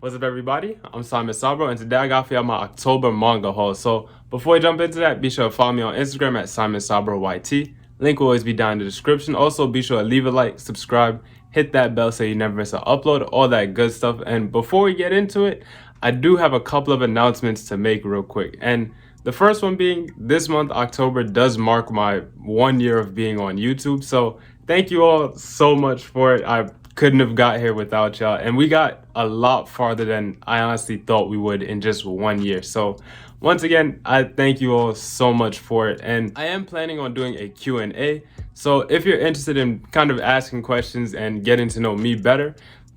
What's up, everybody? I'm Simon Sabro, and today I got for y'all my October manga haul. So before we jump into that, be sure to follow me on Instagram at Simon Sabro YT. Link will always be down in the description. Also, be sure to leave a like, subscribe, hit that bell so you never miss an upload, all that good stuff. And before we get into it, I do have a couple of announcements to make real quick. And the first one being this month, October, does mark my 1 year of being on YouTube. So thank you all so much for it. I couldn't have got here without y'all, and we got a lot farther than I honestly thought we would in just 1 year. So once again, I thank you all so much for it, and I am planning on doing a Q&A. So if you're interested in kind of asking questions and getting to know me better,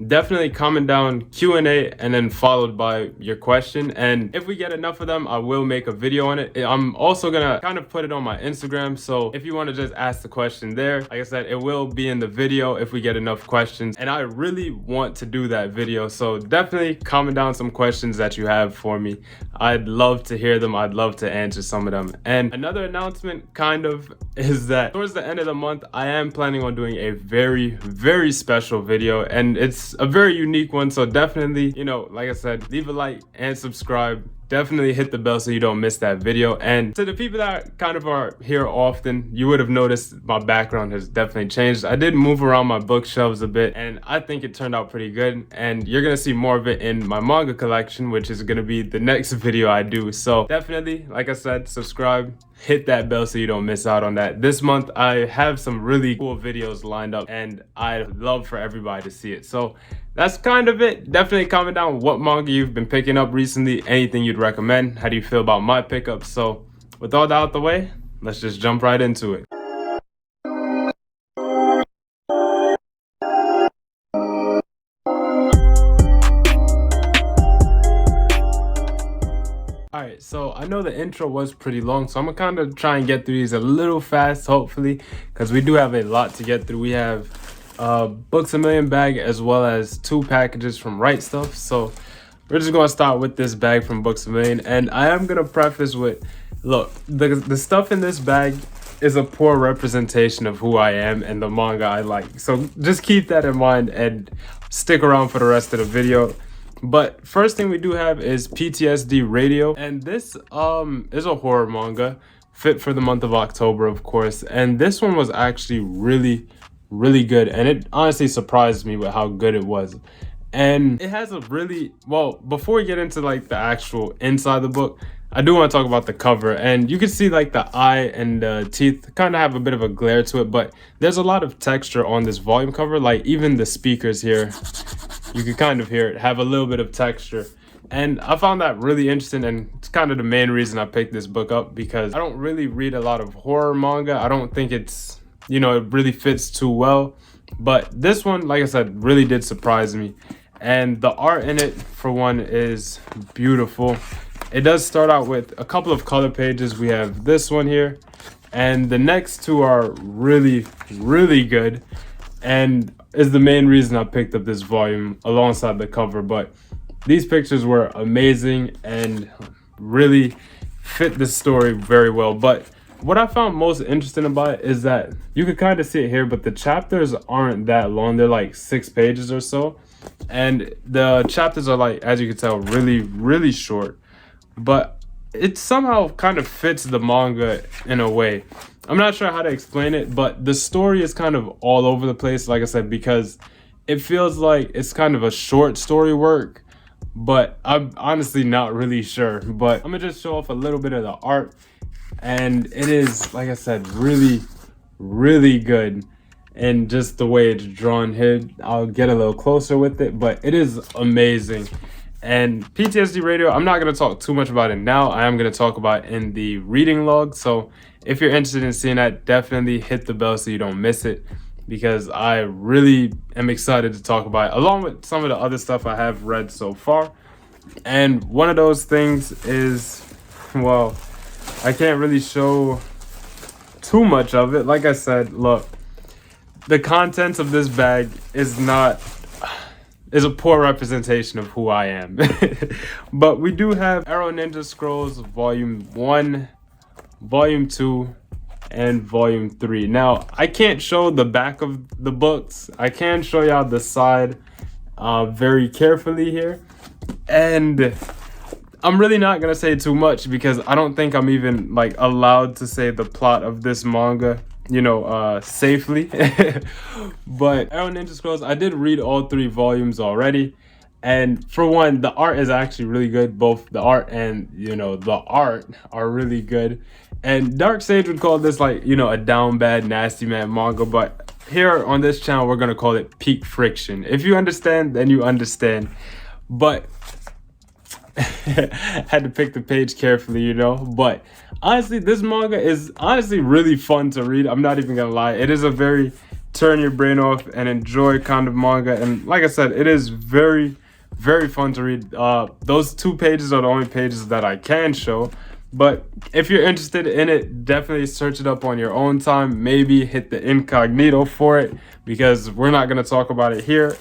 definitely comment down Q&A and then followed by your question, and if we get enough of them, I will make a video on it. I'm also gonna kind of put it on my Instagram, so if you want to just ask the question there, like I said, it will be in the video if we get enough questions, and I really want to do that video. So definitely comment down some questions that you have for me. I'd love to hear them. I'd love to answer some of them. And another announcement kind of is that towards the end of the month, I am planning on doing a very special video, and it's a very unique one. So definitely, like I said, leave a like and subscribe. Definitely hit the bell so you don't miss that video. And to the people that kind of are here often, you would have noticed my background has definitely changed. I did move around my bookshelves a bit, and I think it turned out pretty good. And you're gonna see more of it in my manga collection, which is gonna be the next video I do. So definitely, like I said, subscribe, hit that bell so you don't miss out on that. This month I have some really cool videos lined up, and I'd love for everybody to see it. So that's kind of it. Definitely comment down what manga you've been picking up recently, anything you'd recommend. How do you feel about my pickups? So with all that out the way, let's just jump right into it. Alright, so I know the intro was pretty long, so I'm gonna kind of try and get through these a little fast, hopefully, because we do have a lot to get through. We have Books A Million bag as well as 2 packages from Right Stuff. So we're just gonna start with this bag from Books A Million, and I am gonna preface with, look, the stuff in this bag is a poor representation of who I am and the manga I like. So just keep that in mind and stick around for the rest of the video. But first thing we do have is PTSD Radio, and this is a horror manga fit for the month of October, of course. And this one was actually really good, and it honestly surprised me with how good it was. And it has a really, well, before we get into like the actual inside the book, I do want to talk about the cover. And you can see like the eye and the teeth kind of have a bit of a glare to it, but there's a lot of texture on this volume cover. Like even the speakers here, you can kind of hear it have a little bit of texture. And I found that really interesting, and it's kind of the main reason I picked this book up, because I don't really read a lot of horror manga. I don't think it's, it really fits too well. But this one, like I said, really did surprise me. And the art in it, for one, is beautiful. It does start out with a couple of color pages. We have this one here, and the next two are really good, and is the main reason I picked up this volume alongside the cover. But these pictures were amazing and really fit the story very well. But what I found most interesting about it is that you can kind of see it here, but the chapters aren't that long. They're like 6 pages or so, and the chapters are, like, as you can tell, really short. But it somehow kind of fits the manga in a way. I'm not sure how to explain it, but the story is kind of all over the place, like I said, because it feels like it's kind of a short story work, but I'm honestly not really sure. But I'm gonna just show off a little bit of the art, and it is, like I said, really good. And just the way it's drawn here, I'll get a little closer with it, but it is amazing. And PTSD Radio, I'm not going to talk too much about it now. I am going to talk about it in the reading log. So if you're interested in seeing that, definitely hit the bell so you don't miss it, because I really am excited to talk about it, along with some of the other stuff I have read so far. And one of those things is, well, I can't really show too much of it. Like I said, look, the contents of this bag is a poor representation of who I am. But we do have Arrow Ninja Scrolls Volume 1, Volume 2, and Volume 3. Now, I can't show the back of the books. I can show y'all the side very carefully here. And I'm really not gonna say too much because I don't think I'm even like allowed to say the plot of this manga, you know, safely. But Arrow Ninja Scrolls, I did read all 3 volumes already. And for one, the art is actually really good. Both the art and, you know, the art are really good. And Dark Sage would call this like, you know, a down bad, nasty man manga. But here on this channel, we're going to call it peak friction. If you understand, then you understand. But had to pick the page carefully, you know. But honestly, this manga is honestly really fun to read. I'm not even gonna lie. It is a very turn your brain off and enjoy kind of manga. And like I said, it is very, very fun to read. Those 2 pages are the only pages that I can show. But if you're interested in it, definitely search it up on your own time. Maybe hit the incognito for it because we're not gonna talk about it here.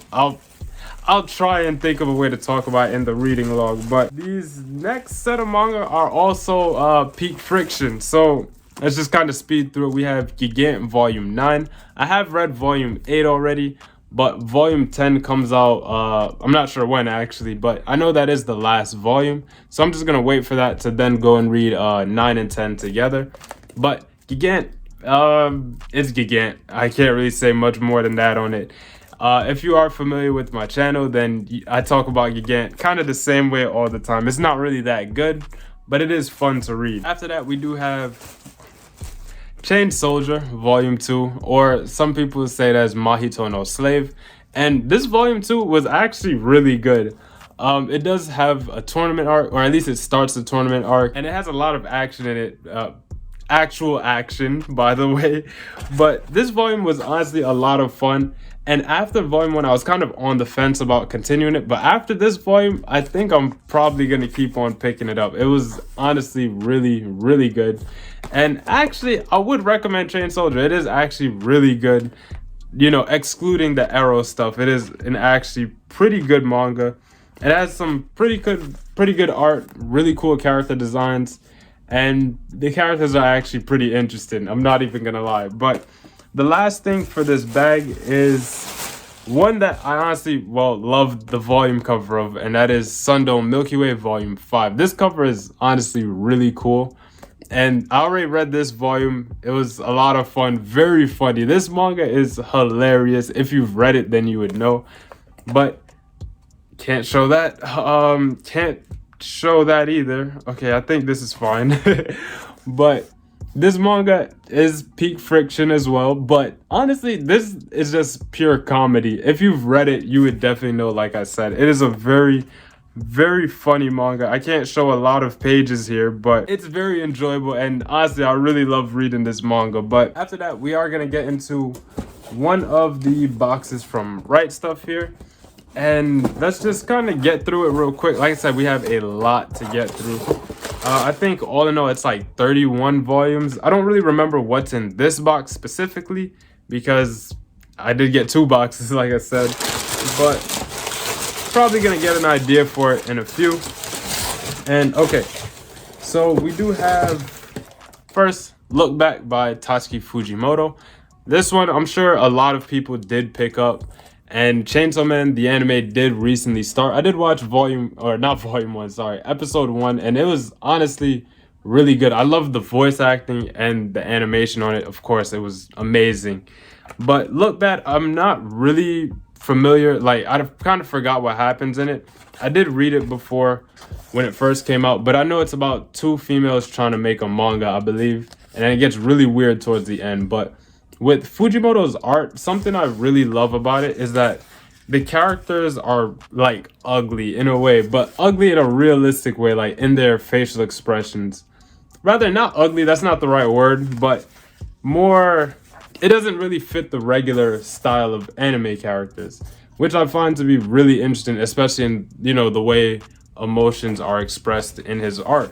I'll try and think of a way to talk about it in the reading log. But these next set of manga are also peak friction. So let's just kind of speed through it. We have Gigant Volume 9. I have read Volume 8 already, but Volume 10 comes out, I'm not sure when actually, but I know that is the last volume. So I'm just going to wait for that to then go and read 9 and 10 together. But Gigant, it's Gigant. I can't really say much more than that on it. If you are familiar with my channel, then I talk about Gigant kind of the same way all the time. It's not really that good, but it is fun to read. After that, we do have Chain Soldier Volume 2, or some people say that as Mahito no Slave. And this Volume 2 was actually really good. It does have a tournament arc, or at least it starts the tournament arc, and it has a lot of action in it. Actual action, by the way. But this volume was honestly a lot of fun. And after volume 1, I was kind of on the fence about continuing it. But after this volume, I think I'm probably going to keep on picking it up. It was honestly really, really good. And actually, I would recommend Chain Soldier. It is actually really good. You know, excluding the Arrow stuff, it is an actually pretty good manga. It has some pretty good art, really cool character designs. And the characters are actually pretty interesting. I'm not even gonna lie. But the last thing for this bag is one that I honestly, well, loved the volume cover of, and that is Sundome Milky Way Volume 5. This cover is honestly really cool. And I already read this volume. It was a lot of fun, very funny. This manga is hilarious. If you've read it, then you would know. But can't show that. Can't show that either. Okay, I think this is fine. But this manga is peak friction as well. But honestly, this is just pure comedy. If you've read it, you would definitely know. Like I said, it is a very funny manga. I can't show a lot of pages here, but it's very enjoyable, and honestly I really love reading this manga. But after that, we are gonna get into one of the boxes from Right Stuff here, and let's just kind of get through it real quick. Like I said, we have a lot to get through. I think all in all it's like 31 volumes. I don't really remember what's in this box specifically because I did get 2 boxes like I said, but probably gonna get an idea for it in a few. And okay, so we do have first Look Back by Tatsuki Fujimoto. This one I'm sure a lot of people did pick up, and Chainsaw Man the anime did recently start. I did watch episode 1, and it was honestly really good. I loved the voice acting and the animation on it. Of course, it was amazing. But Look Back, I'm not really familiar. Like, I kind of forgot what happens in it. I did read it before when it first came out, but I know it's about 2 females trying to make a manga, I believe, and then it gets really weird towards the end. But with Fujimoto's art, something I really love about it is that the characters are like ugly in a way, but ugly in a realistic way, like in their facial expressions. Rather, not ugly, that's not the right word, but more, it doesn't really fit the regular style of anime characters, which I find to be really interesting, especially in, you know, the way emotions are expressed in his art.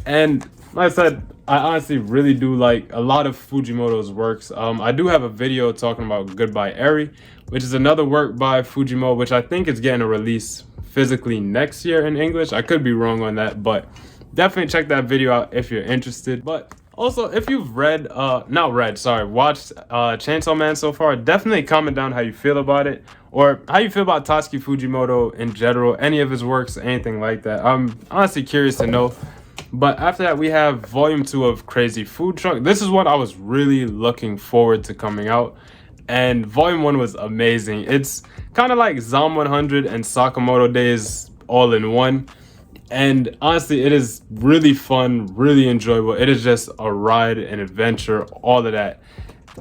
And like I said, I honestly really do like a lot of Fujimoto's works. I do have a video talking about Goodbye Eri, which is another work by Fujimoto, which I think is getting a release physically next year in English. I could be wrong on that, but definitely check that video out if you're interested. But Also, if you've watched Chainsaw Man so far, definitely comment down how you feel about it, or how you feel about Tatsuki Fujimoto in general, any of his works, anything like that. I'm honestly curious to know. But after that, we have volume 2 of Crazy Food Truck. This is what I was really looking forward to coming out. And volume 1 was amazing. It's kind of like Zom 100 and Sakamoto Days all in one. And honestly, it is really fun, really enjoyable. It is just a ride, an adventure, all of that.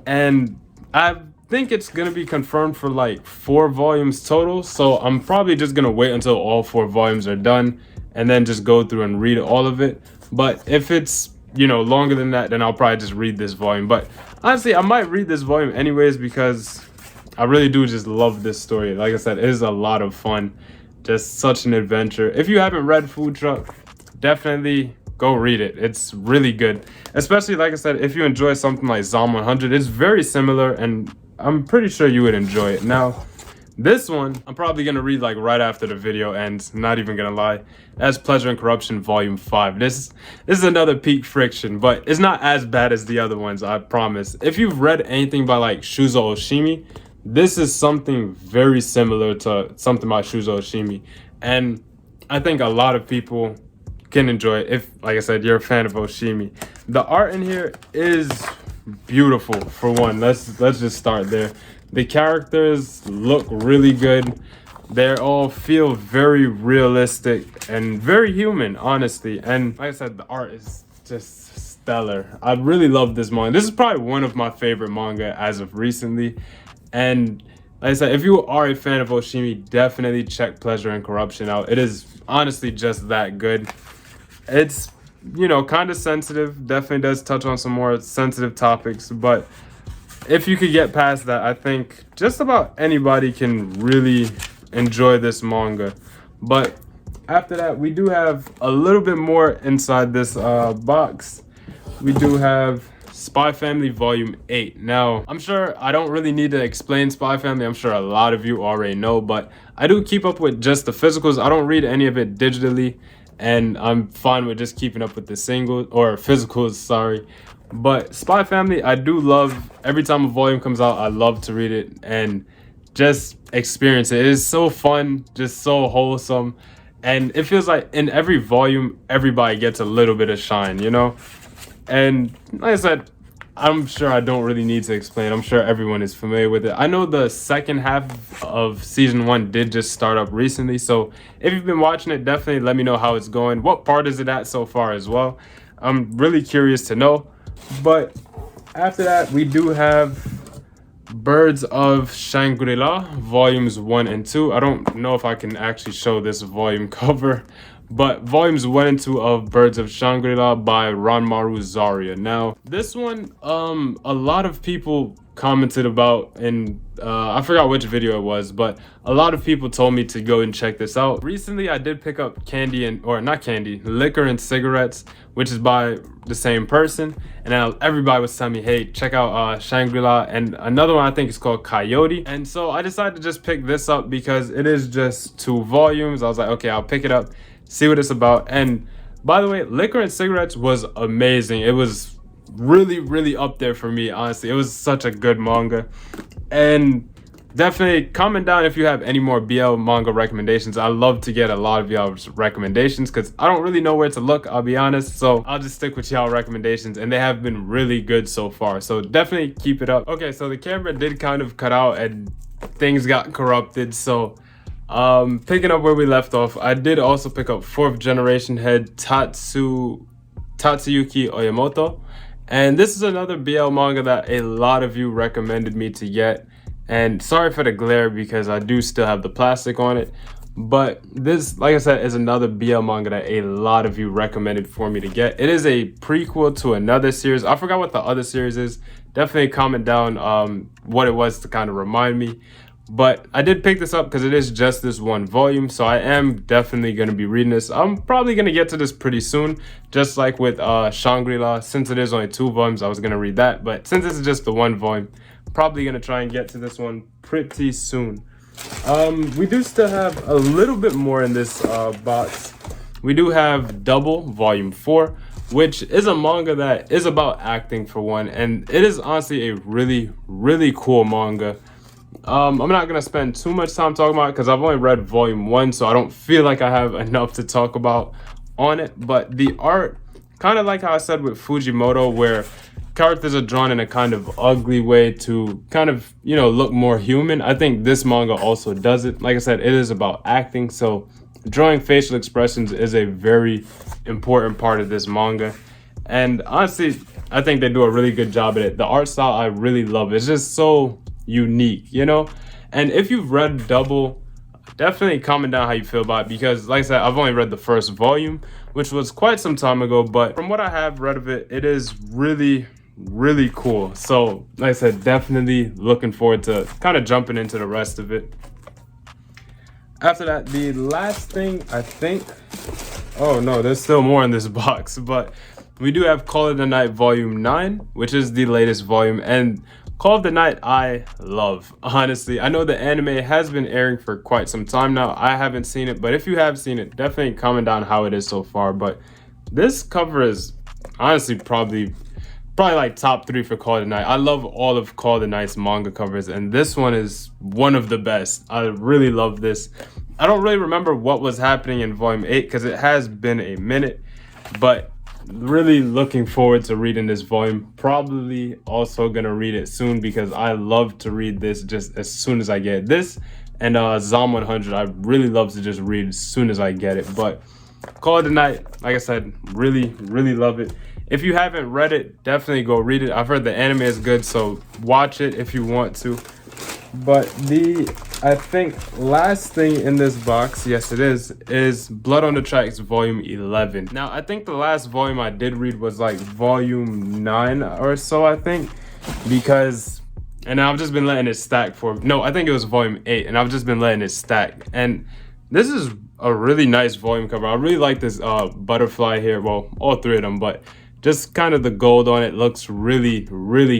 And I think it's gonna be confirmed for like 4 volumes total. So I'm probably just gonna wait until all 4 volumes are done and then just go through and read all of it. But if it's, you know, longer than that, then I'll probably just read this volume. But honestly, I might read this volume anyways because I really do just love this story. Like I said, it is a lot of fun. Just such an adventure. If you haven't read Food Truck, definitely go read it. It's really good. Especially, like I said, if you enjoy something like Zom 100, it's very similar and I'm pretty sure you would enjoy it. Now, this one, I'm probably going to read like right after the video ends, not even going to lie. That's Pleasure and Corruption Volume 5. This is another peak friction, but it's not as bad as the other ones, I promise. If you've read anything by like Shuzo Oshimi, this is something very similar to something by Shuzo Oshimi. And I think a lot of people can enjoy it if, like I said, you're a fan of Oshimi. The art in here is beautiful, for one. Let's just start there. The characters look really good. They all feel very realistic and very human, honestly. And like I said, the art is just stellar. I really love this manga. This is probably one of my favorite manga as of recently. And like I said, if you are a fan of Oshimi, definitely check Pleasure and Corruption out. It is honestly just that good. It's, you know, kind of sensitive. Definitely does touch on some more sensitive topics. But if you could get past that, I think just about anybody can really enjoy this manga. But after that, we do have a little bit more inside this box. We do have Spy Family Volume 8. Now, I'm sure I don't really need to explain Spy Family. I'm sure a lot of you already know, but I do keep up with just the physicals. I don't read any of it digitally, and I'm fine with just keeping up with the single or physicals, sorry. But Spy Family, I do love. Every time a volume comes out, I love to read it and just experience it. It is so fun, just so wholesome, and it feels like in every volume, everybody gets a little bit of shine, you know? And like I said, I'm sure I don't really need to explain. I'm sure everyone is familiar with it. I know the second half of season 1 did just start up recently. So if you've been watching it, definitely let me know how it's going. What part is it at so far as well? I'm really curious to know. But after that, we do have Birds of Shangri-La, volumes 1 and 2. I don't know if I can actually show this volume cover, but volumes 1 and 2 of Birds of Shangri-La by Ranmaru Zarya. Now, this one, a lot of people commented about in, I forgot which video it was, but a lot of people told me to go and check this out. Recently, I did pick up Liquor and Cigarettes, which is by the same person. And then everybody was telling me, hey, check out Shangri-La. And another one I think is called Coyote. And so I decided to just pick this up because it is just 2 volumes. I was like, okay, I'll pick it up, see what it's about. And by the way, Liquor and Cigarettes was amazing. It was really up there for me, honestly. It was such a good manga. And definitely comment down if you have any more BL manga recommendations. I love to get a lot of y'all's recommendations because I don't really know where to look, I'll be honest. So I'll just stick with y'all recommendations, and they have been really good so far. So definitely keep it up. Okay, so the camera did kind of cut out and things got corrupted. So picking up where we left off, I did also pick up 4th Generation Head Tatsuyuki Oyamoto. And this is another BL manga that a lot of you recommended me to get. And sorry for the glare because I do still have the plastic on it. But this, like I said, is another BL manga that a lot of you recommended for me to get. It is a prequel to another series. I forgot what the other series is. Definitely comment down what it was to kind of remind me. But I did pick this up because it is just this 1 volume, so I am definitely going to be reading this. I'm probably going to get to this pretty soon, just like with Shangri-La. Since it is only 2 volumes, I was going to read that. But since this is just the 1 volume, probably going to try and get to this one pretty soon. We do still have a little bit more in this box. We do have Double, Volume 4, which is a manga that is about acting for one, and it is honestly a really cool manga. I'm not gonna spend too much time talking about it because I've only read volume 1, so I don't feel like I have enough to talk about on it. But the art, kind of like how I said with Fujimoto, where characters are drawn in a kind of ugly way to kind of, you know, look more human. I think this manga also does it. Like I said, it is about acting, so drawing facial expressions is a very important part of this manga. And honestly, I think they do a really good job at it. The art style, I really love. It's just so unique, you know? And if you've read Double, definitely comment down how you feel about it, because like I said, I've only read the first volume, which was quite some time ago, but from what I have read of it, it is really cool. So like I said, definitely looking forward to kind of jumping into the rest of it. After that, the last thing, I think, oh no, there's still more in this box, but we do have Call of the Night Volume 9, which is the latest volume. And Call of the Night I love, honestly. I know the anime has been airing for quite some time now. I haven't seen it, but if you have seen it, definitely comment down how it is so far. But this cover is honestly probably like top 3 for Call of the Night. I love all of Call of the Night's manga covers, and this one is one of the best. I really love this. I don't really remember what was happening in volume 8 because it has been a minute, but really looking forward to reading this volume. Probably also gonna read it soon because I love to read this just as soon as I get it. This and Zom 100 I really love to just read as soon as I get it. But Call of the Night, like I said, really love it. If you haven't read it, definitely go read it. I've heard the anime is good, so watch it if you want to. But I think last thing in this box, yes it is Blood on the Tracks Volume 11. Now I think the last volume I did read was like Volume 9 or so, I think, because, and I've just been letting it stack for, no, I think it was Volume 8, and I've just been letting it stack. And this is a really nice volume cover. I really like this butterfly here, well, all 3 of them, but just kind of the gold on it looks really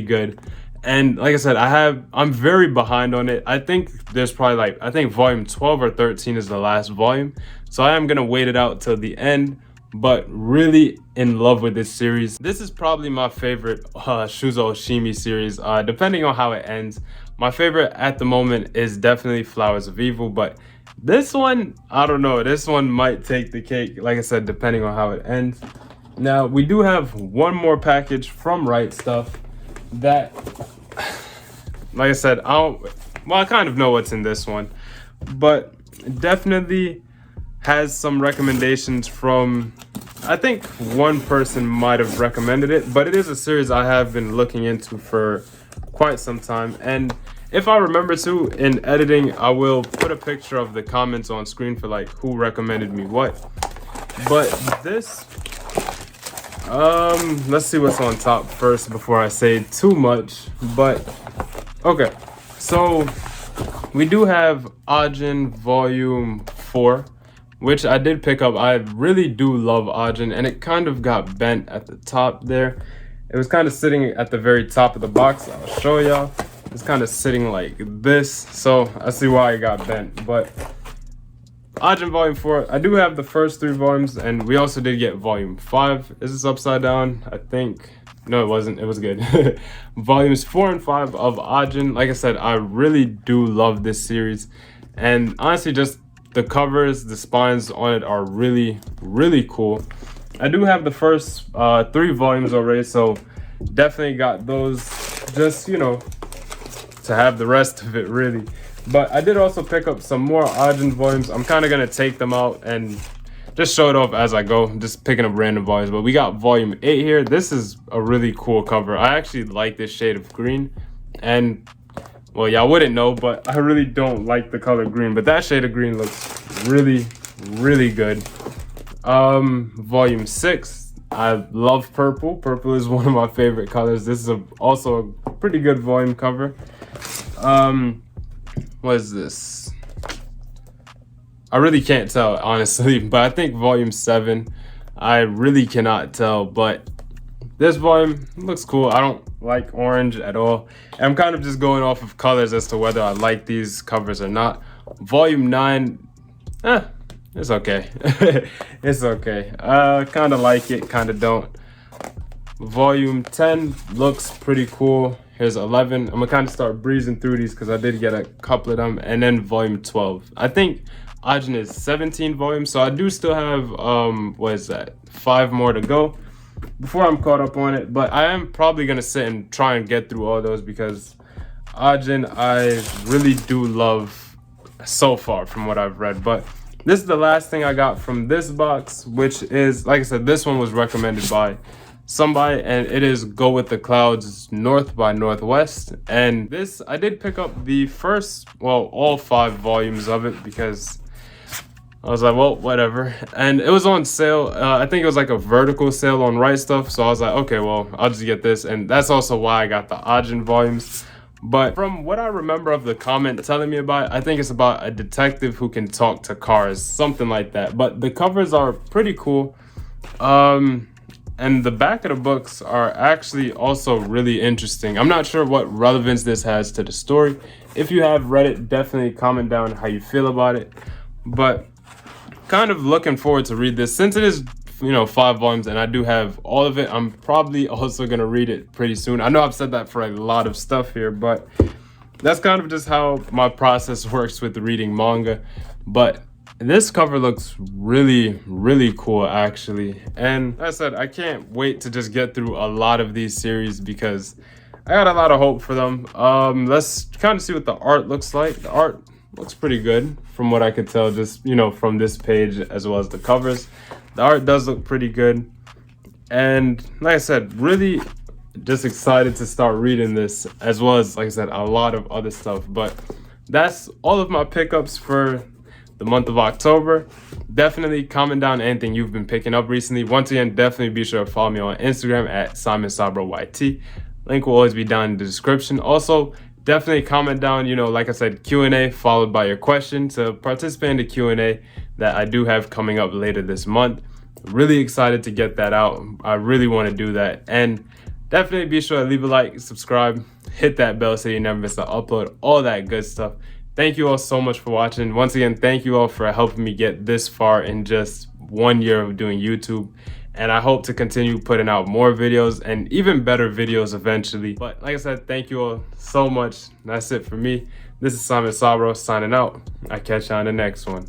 good. And like I said, I'm very behind on it. I think there's probably like, I think volume 12 or 13 is the last volume. So I am going to wait it out till the end, but really in love with this series. This is probably my favorite Shuzo Oshimi series, depending on how it ends. My favorite at the moment is definitely Flowers of Evil, but this one, I don't know. This one might take the cake, like I said, depending on how it ends. Now, we do have one more package from Right Stuff that, like I said, I kind of know what's in this one, but definitely has some recommendations from, I think one person might have recommended it, but it is a series I have been looking into for quite some time. And if I remember to, in editing, I will put a picture of the comments on screen for like who recommended me what. But this, let's see what's on top first before I say too much. But okay, so we do have Ajin Volume 4, which I did pick up. I really do love Ajin, and it kind of got bent at the top there. It was kind of sitting at the very top of the box. I'll show y'all. It's kind of sitting like this, so I see why it got bent. But Ajin Volume 4, I do have the first 3 volumes, and we also did get Volume 5. Is this upside down? I think. No, it wasn't. It was good. Volumes 4 and 5 of Ajin. Like I said, I really do love this series. And honestly, just the covers, the spines on it are really cool. I do have the first 3 volumes already, so definitely got those, just, you know, to have the rest of it, really. But I did also pick up some more Ajin volumes. I'm kind of going to take them out and just show it off as I go. I'm just picking up random volumes. But we got Volume 8 here. This is a really cool cover. I actually like this shade of green. And, well, y'all wouldn't know, but I really don't like the color green. But that shade of green looks really good. Volume 6. I love purple. Purple is one of my favorite colors. This is also a pretty good volume cover. What is this? I really can't tell, honestly, but I think Volume 7. I really cannot tell, but this volume looks cool. I don't like orange at all. I'm kind of just going off of colors as to whether I like these covers or not. Volume 9, it It's okay. It's okay. Kind of like it, kind of don't. Volume 10 looks pretty cool. Here's 11. I'm gonna kind of start breezing through these because I did get a couple of them. And then volume 12. I think Ajin is 17 volumes, so I do still have what is that, 5 more to go before I'm caught up on it. But I am probably gonna sit and try and get through all those because Ajin I really do love so far from what I've read. But this is the last thing I got from this box, which is, like I said, this one was recommended by somebody, and it is Go With The Clouds North by Northwest. And this, I did pick up the first, well, all 5 volumes of it because I was like, well, whatever. And it was on sale. I think it was like a vertical sale on Right Stuff. So I was like, okay, well, I'll just get this. And that's also why I got the Ajin volumes. But from what I remember of the comment telling me about it, I think it's about a detective who can talk to cars, something like that. But the covers are pretty cool. And the back of the books are actually also really interesting. I'm not sure what relevance this has to the story. If you have read it, definitely comment down how you feel about it. But kind of looking forward to read this. Since it is, 5 volumes and I do have all of it, I'm probably also going to read it pretty soon. I know I've said that for a lot of stuff here, but that's kind of just how my process works with reading manga. But this cover looks really, really cool, actually. And like I said, I can't wait to just get through a lot of these series because I got a lot of hope for them. Let's kind of see what the art looks like. The art looks pretty good from what I could tell, just, from this page as well as the covers. The art does look pretty good. And like I said, really just excited to start reading this, as well as, like I said, a lot of other stuff. But that's all of my pickups for the month of October. Definitely comment down anything you've been picking up recently. Once again, definitely be sure to follow me on Instagram at SimonSabroYT. Link will always be down in the description. Also, definitely comment down, like I said, Q&A followed by your question to participate in the Q&A that I do have coming up later this month. Really excited to get that out. I really want to do that. And definitely be sure to leave a like, subscribe, hit that bell so you never miss an upload, all that good stuff. Thank you all so much for watching. Once again, thank you all for helping me get this far in just 1 year of doing YouTube. And I hope to continue putting out more videos and even better videos eventually. But like I said, thank you all so much. That's it for me. This is Simon Sabro signing out. I'll catch you on the next one.